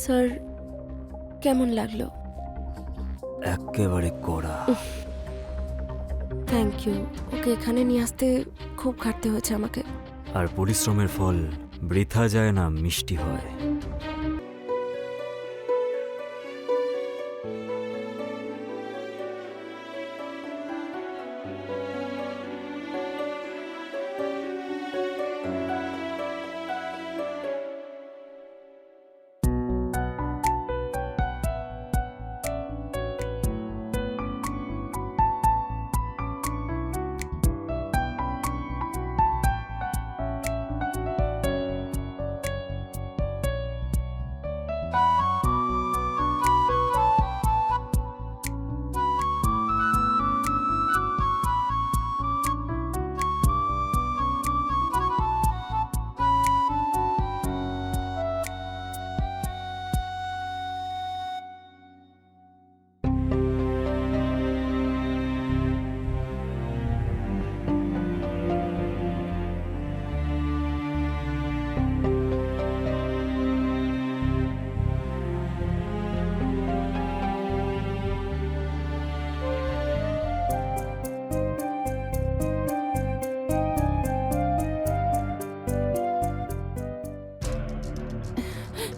Sir কেমন লাগলো? একেবারে কড়া। Thank you. ওকে এখানে নিয়ে আসতে খুব খাটতে হয়েছে আমাকে। আর পরিশ্রমের ফল বৃথা যায় না, মিষ্টি হয়।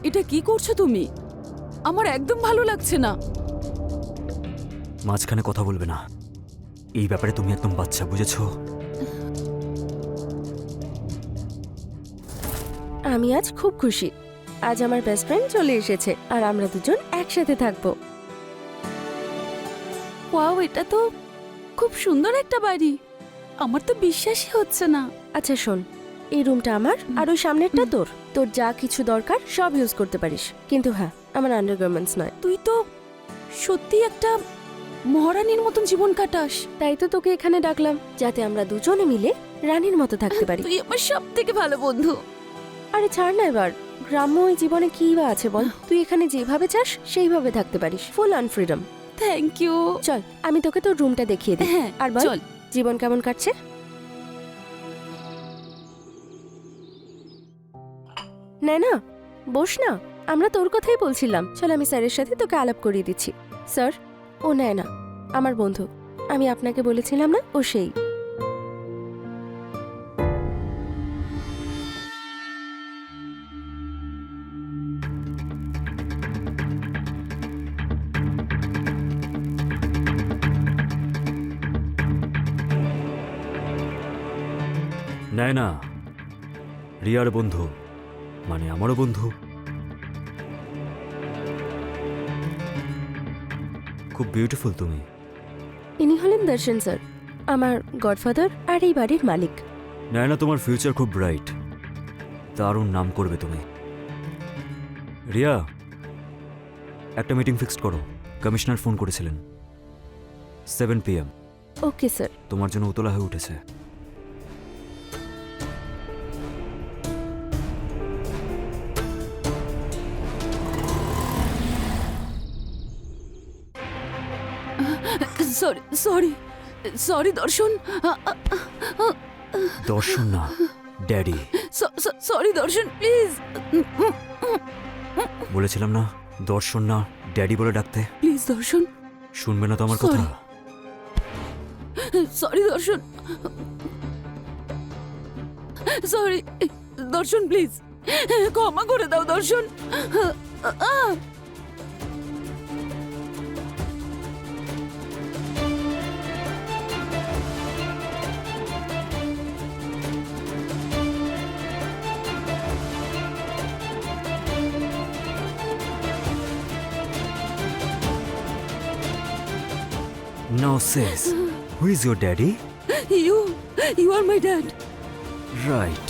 এটা কি করছো তুমি? আমার একদম ভালো লাগছে না। মাঝখানে কথা বলবে না। এই ব্যাপারে তুমি একদম বাচ্চা, বুঝেছো? আমি আজ খুব খুশি। আজ আমার বেস্ট ফ্রেন্ড চলে এসেছে আর আমরা দুজন একসাথে থাকবো। ওয়াও, এটা তো খুব সুন্দর একটা বাড়ি। আমার তো বিশ্বাসই হচ্ছে না। আচ্ছা শোন, এই রুমটা আমার আর ওই সামনেরটা তোর। তোর যা কিছু দরকার সব ইউজ করতে পারিস, কিন্তু হ্যাঁ, আমার আন্ডারগার্মেন্টস নয়। তুই তো সত্যি একটা মহারানীর মতন জীবন কাটাস। তাই তো তোকে এখানে ডাকলাম, যাতে আমরা দুজনে মিলে রানীর মতো থাকতে পারি। তুই আমার সব থেকে ভালো বন্ধু। আরে ছাড় না এবার, গ্রাম্য ওই জীবনে কি বা আছে বল? তুই এখানে যেভাবে চাস সেইভাবে থাকতে পারিস, full on freedom. Thank you. চল আমি তোকে তোর রুমটা দেখিয়ে দিই। হ্যাঁ, আর বল, চল। জীবন কেমন কাটছে? না বস না, আমরা তোর কথাই বলছিলাম। চল আমি স্যারের সাথে তোকে আলাপ করিয়ে দিচ্ছি। স্যার, ও না, আমার বন্ধু। আমি আপনাকে বলেছিলাম না, ও সেই। নেয় না, রিয়ার বন্ধু, মানে আমারও বন্ধু। খুব বিউটিফুল তুমি। ইনি হলেন দর্শন স্যার, আমার গডফাদার আর এই বাড়ির মালিক। নেয় না, তোমার ফিউচার খুব ব্রাইট। দারুণ নাম করবে তুমি। রিয়া, একটা মিটিং ফিক্সড করো। কমিশনার ফোন করেছিলেন 7 PM। Okay sir. তোমার জন্য উতলা হয়ে উঠেছে। সরি সরি সরি দর্শন। দর্শন না, ড্যাডি। সরি দর্শন, প্লিজ। বলেছিলাম না, দর্শন না, ড্যাডি বলে ডাকতে। প্লিজ দর্শন। শুনবে না তো আমার কথা? সরি দর্শন, সরি দর্শন, প্লিজ ক্ষমা করে দাও দর্শন। Now says, who is your daddy? You are my dad. Right.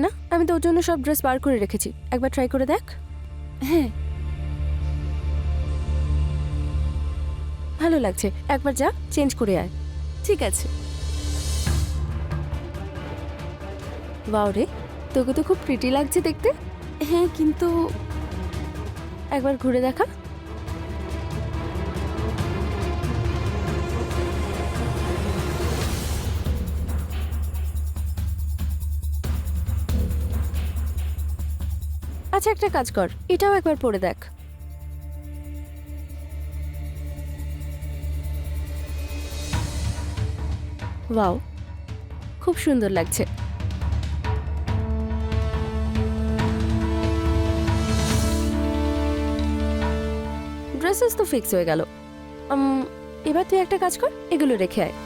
না, আমি তোর জন্য সব ড্রেস বার করে রেখেছি, একবার ট্রাই করে দেখ। হ্যাঁ, ভালো লাগছে, একবার যা চেঞ্জ করে আয়। ঠিক আছে। ওয়াও রে, তোকে তো খুব প্রিটি লাগছে দেখতে। হ্যাঁ, কিন্তু একবার ঘুরে দেখা। আচ্ছা একটা কাজ কর, এটাও একবার পরে দেখ। ওয়াও, খুব সুন্দর লাগছে। ড্রেসেস তো ফিক্স হয়ে গেল। এবার তুই একটা কাজ কর, এগুলো রেখে আয়।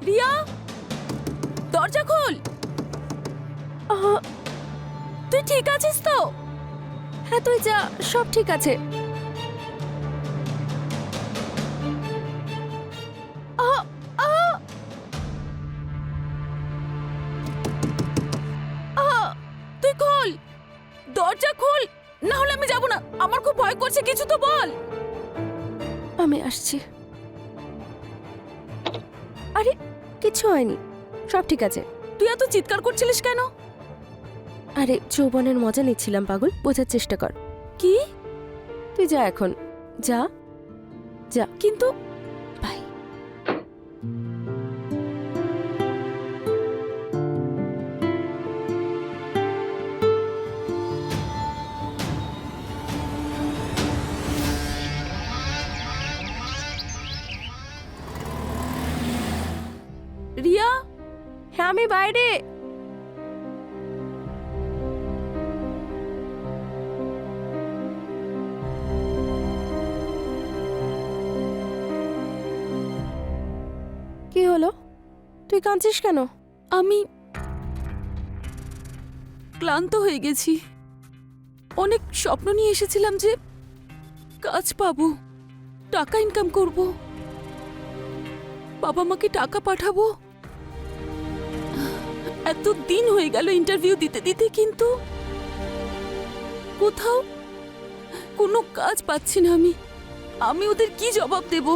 রিয়া, দরজা খোল। তুই ঠিক আছিস তো? হ্যাঁ তুই যা, সব ঠিক আছে। তুই খোল, দরজা খোল, না হলে আমি যাব না। আমার খুব ভয় করছে, কিছু তো বল। আমি আসছি। আরে কিচ্ছু হয়নি, সব ঠিক আছে। তুই এত চিৎকার করছিলিস কেন? আরে যৌবনের মজা নিচ্ছিলাম পাগল, বোঝার চেষ্টা কর। কি? তুই যা এখন, যা যা। কিন্তু বাই। রিয়া, হ্যাঁ আমি বাইরে। কি হলো, তুই কাঁদছিস কেন? আমি ক্লান্ত হয়ে গেছি। অনেক স্বপ্ন নিয়ে এসেছিলাম যে কাজ পাবো, টাকা ইনকাম করব, বাবা মাকে টাকা পাঠাবো। এত দিন হয়ে গেল ইন্টারভিউ দিতে দিতে, কিন্তু কোথাও কোনো কাজ পাচ্ছি না। আমি ওদের কি জবাব দেব?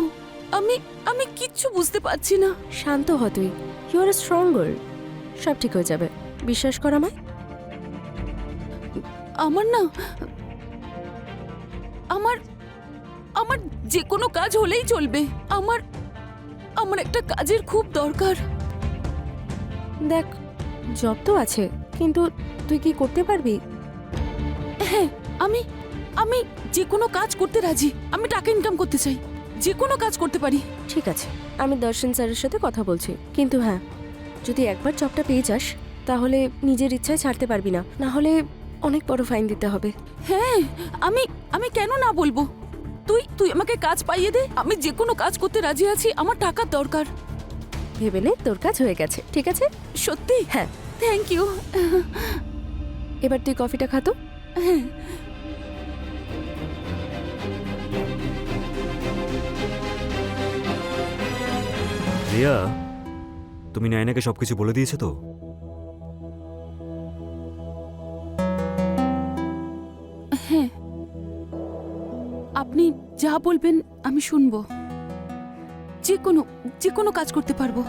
আমি আমি কিচ্ছু বুঝতে পারছি না। শান্ত হ তুই, ইউ আর স্ট্রং গার্ল। সব ঠিক হয়ে যাবে, বিশ্বাস কর আমায়। আমার না, আমার আমার যে কোনো কাজ হলেই চলবে। আমার আমার একটা কাজের খুব দরকার। দেখ, জব তো আছে, কিন্তু তুই কি করতে পারবি? হ্যাঁ, আমি আমি যে কোনো কাজ করতে রাজি। আমি টাকা ইনকাম করতে চাই, যে কোনো কাজ করতে পারি। ঠিক আছে, আমি দর্শন স্যারের সাথে কথা বলছি। কিন্তু হ্যাঁ, যদি একবার জবটা পেয়ে যাস তাহলে নিজের ইচ্ছায় ছাড়তে পারবি না, না হলে অনেক বড় ফাইন দিতে হবে। হ্যাঁ, আমি আমি কেন না বলবো? তুই তুই আমাকে কাজ পাইয়ে দে, আমি যে কোনো কাজ করতে রাজি আছি। আমার টাকার দরকার। ভেবে নে, তোর কাজ হয়ে গেছে। ঠিক আছে? সত্যি? হ্যাঁ। Thank you. এবার তুই কফিটা খাতো। হ্যাঁ। রিয়া, তুমি নায়নাকে সবকিছু বলে দিয়েছো তো? হ্যাঁ, আপনি যা বলবেন আমি শুনবো। যে কোনো কাজ করতে পারবো।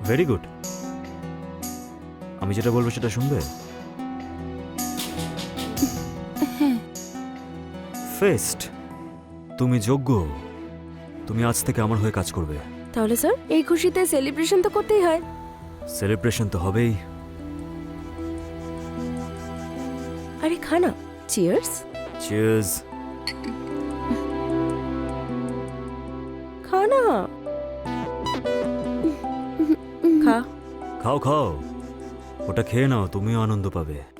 Very good. আমি যেটা বলবো সেটা শুনবে? হ্যাঁ। ফেস্ট, তুমি যোগ্য। তুমি আজ থেকে আমার হয়ে কাজ করবে। তাহলে স্যার, এই খুশিতে সেলিব্রেশন তো করতেই হয়। সেলিব্রেশন তো হবেই। আরে খা না, চিয়ার্স। চিয়ার্স। খা না, খা। খাও খাও, ওটা খেয়ে নাও, তুমিও আনন্দ পাবে।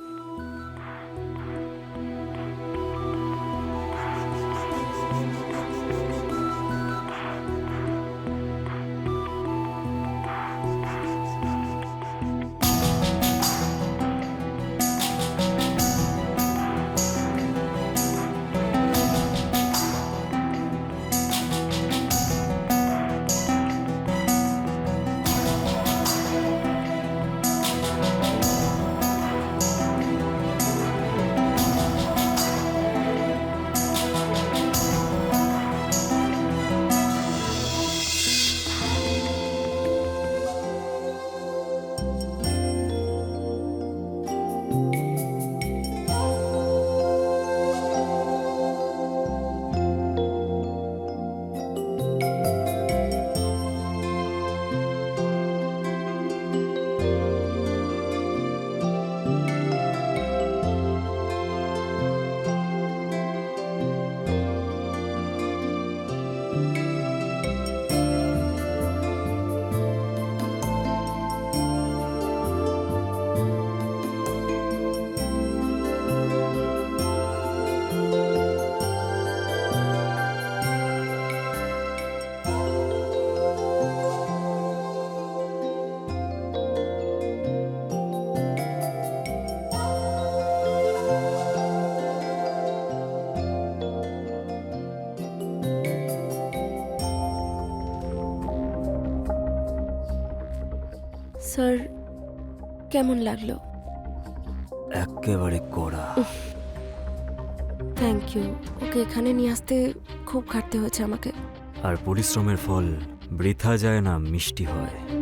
স্যার, কেমন লাগলো? একেবারে কড়া। Thank you. ওকে এখানে নিয়ে আসতে খুব খাটতে হয়েছে আমাকে। আর পরিশ্রমের ফল বৃথা যায় না, মিষ্টি হয়।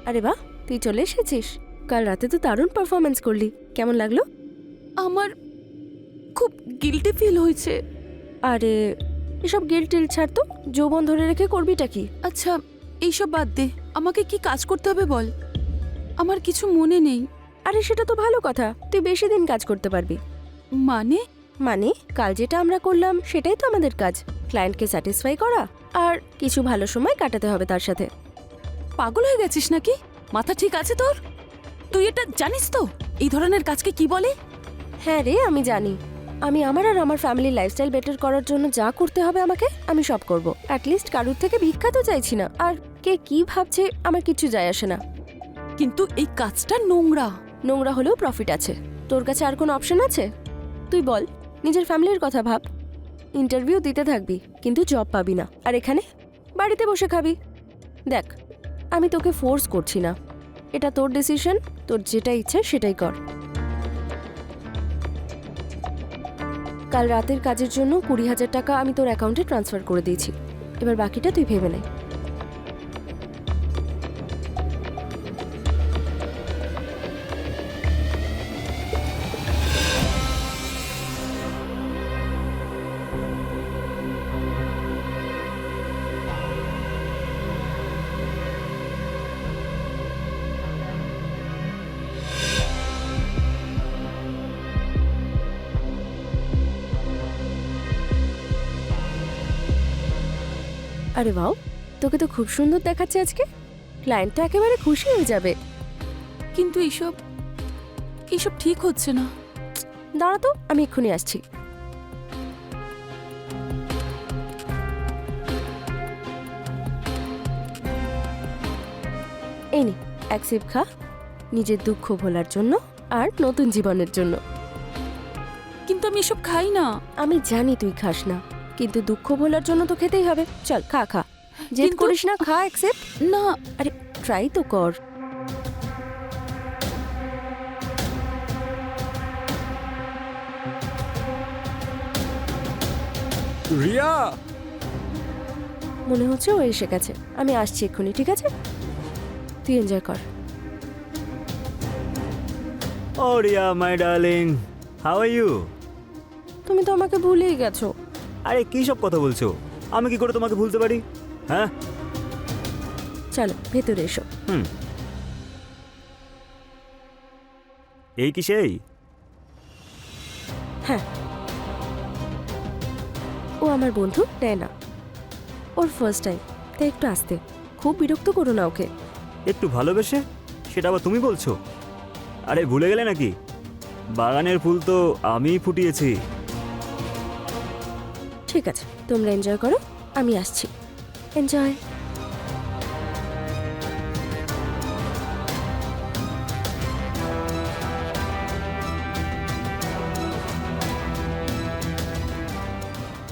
আরে বাহ, তুই চলে এসেছিস। কাল রাতে তো দারুণ পারফরমেন্স করলি, কেমন লাগলো? আমার খুব গিল্টি ফিল হয়েছে। আরে এসব গিল টিল ছাড় তো, যৌবন ধরে রেখে করবিটা কি? আচ্ছা, এইসব বাদ দে, আমাকে কি কাজ করতে হবে বল। আমার কিছু মনে নেই। আরে সেটা তো ভালো কথা, তুই বেশি দিন কাজ করতে পারবি। মানে? মানে কাল যেটা আমরা করলাম সেটাই তো আমাদের কাজ, ক্লায়েন্টকে স্যাটিসফাই করা আর কিছু ভালো সময় কাটাতে হবে তার সাথে। পাগল হয়ে গেছিস নাকি? মাথা ঠিক আছে তোর? তুই এটা জানিস তো এই ধরনের কাজকে কি বলে? হ্যাঁ রে, আমি জানি। আমি আমার আর আমার ফ্যামিলির লাইফস্টাইল বেটার করার জন্য যা করতে হবে আমাকে, আমি সব করব। অ্যাটলিস্ট কারুর থেকে ভিক্ষা তো চাইছি না। আর কে কি ভাবছে আমার কিচ্ছু যায় আসে না। কিন্তু এই কাজটা নোংরা। নোংরা হলেও প্রফিট আছে। তোর কাছে আর কোনো অপশন আছে? তুই বল, নিজের ফ্যামিলির কথা ভাব। ইন্টারভিউ দিতে থাকবি কিন্তু জব পাবি না, আর এখানে বাড়িতে বসে খাবি। দেখ, আমি তোকে ফোর্স করছি না, এটা তোর ডিসিশন। তোর যেটা ইচ্ছে সেটাই কর। কাল রাতের কাজের জন্য 20,000 টাকা আমি তোর অ্যাকাউন্টে ট্রান্সফার করে দিয়েছি। এবার বাকিটা তুই ভেবে নে। আরে বাও, তোকে তো খুব সুন্দর দেখাচ্ছে আজকে। ক্লায়েন্ট তো একেবারে খুশি হয়ে যাবে। কিন্তু এইসব এইসব ঠিক হচ্ছে না। দাঁড়া তো, আমি এক্ষুনি আসছি। এই নে, এক সিপ খা, নিজের দুঃখ ভোলার জন্য আর নতুন জীবনের জন্য। কিন্তু আমি এসব খাই না। আমি জানি তুই খাস না, কিন্তু দুঃখ ভোলার জন্য তো খেতেই হবে। চল খা খা, জেদ কিন্তু- করিস না, খা অ্যাকসেপ্ট। না, আরে ট্রাই তো কর। রিয়া! মনে হচ্ছে ও এসে গেছে। আমি আসছি এক্ষুনি, ঠিক আছে? তুই এনজয় কর। Oh, Ria, my darling. How are you? তুমি তো আমাকে ভুলেই গেছো। আরে কী সব কথা বলছো? আমি কি করে তোমাকে ভুলতে পারি? হ্যাঁ। চলো ভেতরে এসো। এই কি সেই? হ্যাঁ, ও আমার বন্ধু নয়না। ওর ফার্স্ট টাইম, তাই একটু আসতে। খুব বিরক্ত করো না ওকে। একটু ভালোবেসে? সেটা আবার তুমি বলছো? আরে ভুলে গেলে নাকি? বাগানের ফুল তো আমিই ফুটিয়েছি। ঠিক আছে, তোমরা এনজয় করো, আমি আসছি। এনজয়।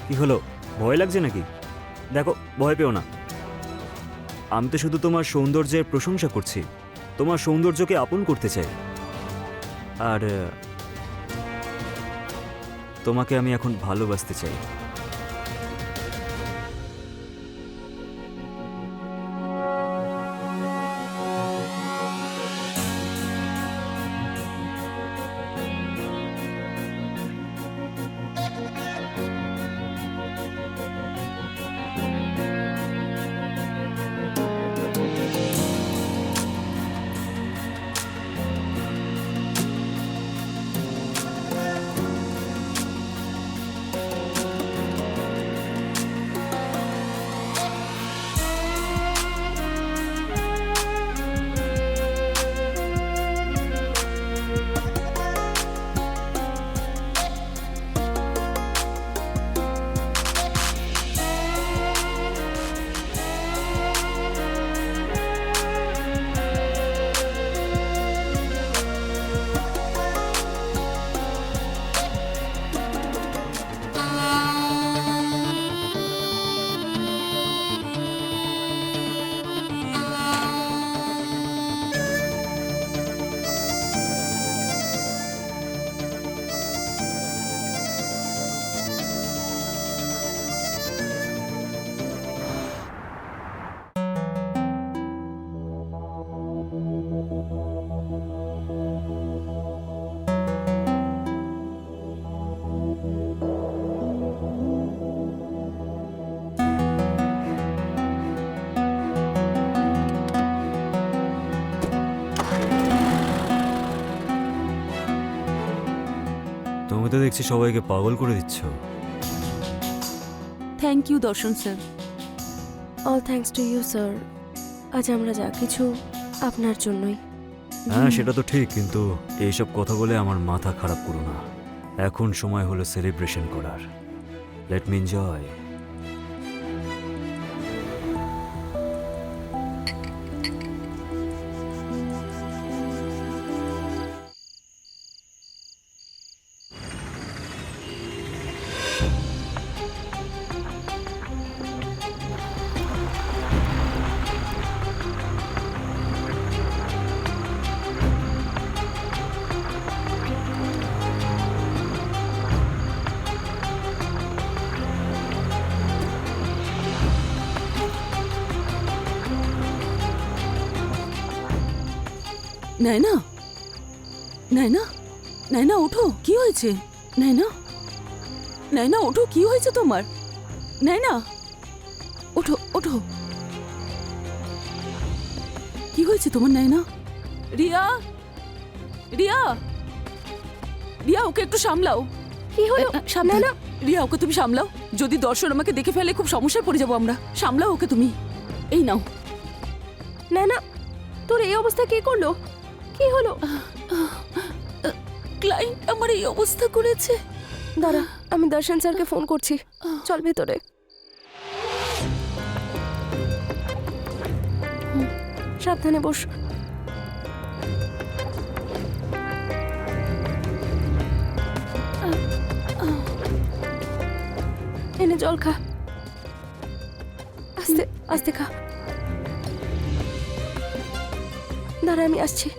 কি হলো, ভয় লাগছে নাকি? দেখো, ভয় পেও না। আমি তো শুধু তোমার সৌন্দর্যের প্রশংসা করছি, তোমার সৌন্দর্যকে আপন করতে চাই। আর তোমাকে আমি এখন ভালোবাসতে চাই। তুমি তো দেখছি সবাইকে পাগল করে দিচ্ছ। Thank you Darshan sir. All thanks to you sir. আজ আমরা যা কিছু আপনার জন্যই। হ্যাঁ, সেটা তো ঠিক, কিন্তু এইসব কথা বলে আমার মাথা খারাপ করো না। এখন সময় হলো সেলিব্রেশন করার। Let me enjoy. Naina, Naina, Naina ওঠো, কি হয়েছে? নাইনা, নাইনা ওঠো, কি হয়েছে তোমার? নাইনা ওঠো, ওঠো। কি হয়েছে তোমার নাইনা? রিয়া, রিয়া, রিয়া ওকে একটু সামলাও। কি হলো? সামনে না, রিয়া ওকে তুমি সামলাও। যদি দর্শন আমাকে দেখে ফেলে খুব সমস্যায় পড়ে যাবো আমরা। সামলাও ওকে তুমি। এই নাও। না না, তোর এই অবস্থা কে করলো? কি হলো? ক্লায়েন্ট আমার এই অবস্থা করেছে। দাঁড়া, আমি দর্শন স্যারকে ফোন করছি। চল ভেতরে। সাবধানে বস। এনে জল খা, আস্তে আস্তে খা। দাঁড়া, আমি আসছি।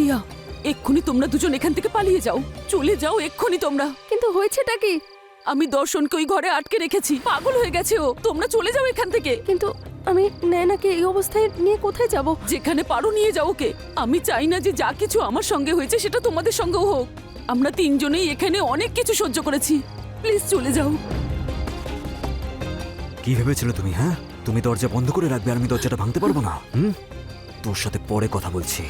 রিয়া, এক্ষুনি তোমরা দুজন এখান থেকে পালিয়ে যাও। চলে যাও এক্ষুনি তোমরা। কিন্তু হয়েছেটা কি? আমি দর্শনকে ওই ঘরে আটকে রেখেছি। পাগল হয়ে গেছে ও। তোমরা চলে যাও এখান থেকে। কিন্তু আমি নয়নাকে এই অবস্থায় নিয়ে কোথায় যাব? যেখানে পারো নিয়ে যাও ওকে। আমি চাই না যে যা কিছু আমার সঙ্গে হয়েছে সেটা তোমাদের সঙ্গেও হোক। আমরা তিনজনেই এখানে অনেক কিছু সহ্য করেছি। প্লিজ চলে যাও। কি ভেবেছিলে তুমি? হ্যাঁ, তুমি দরজা বন্ধ করে রাখবে আর আমি দরজাটা ভাঙতে পারবো না? তোর সাথে পরে কথা বলছি।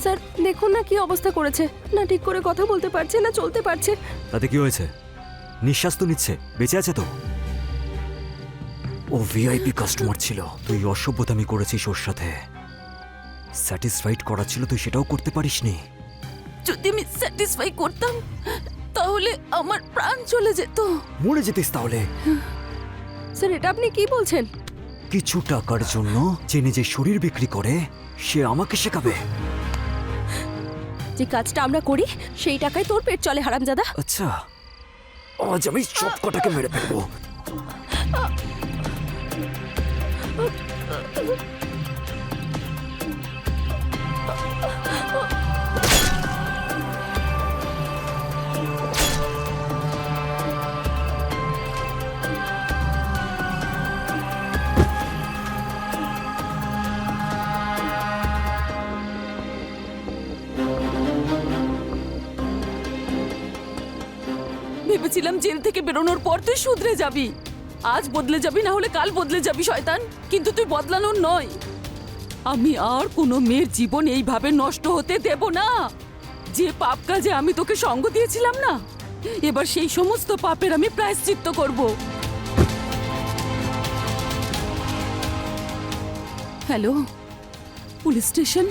স্যার দেখুন না কি অবস্থা করেছে, না ঠিক করে কথা বলতে পারছে না চলতে পারছে। তাতে কি হয়েছে? নিঃশ্বাস তো নিচ্ছে, বেঁচে আছে তো। ও ভিআইপি কাস্টমার ছিল, তুই অসভ্যতামি করেছিস ওর সাথে। স্যাটিসফাইড করা ছিল, তুই সেটাও করতে পারিসনি। যদি আমি স্যাটিসফাই করতাম তাহলে আমার প্রাণ চলে যেত। মরে যেতিস তাহলে। স্যার এটা আপনি কি বলছেন? কিছু টাকার জন্য যে নিজের শরীর বিক্রি করে সে আমাকে শেখাবে? যে কাজটা আমরা করি সেই টাকায় তোর পেট চলে হারামজাদা। আচ্ছা, আজ আমি সব কটাকে মেরে ফেলবো। ভেবেছিলাম জেল থেকে বেরোনোর পর তুই শুধরে যাবি। আজ বদলে যাবি, না হলে কাল বদলে যাবি শয়তান। কিন্তু তুই বদলানোর নয়। আমি আর কোনো মেয়ের জীবন এইভাবে নষ্ট হতে দেব না। যে পাপ কাজে আমি তোকে সঙ্গ দিয়েছিলাম না, এবার সেই সমস্ত পাপের আমি প্রায়শ্চিত্ত করব। Hello, police station?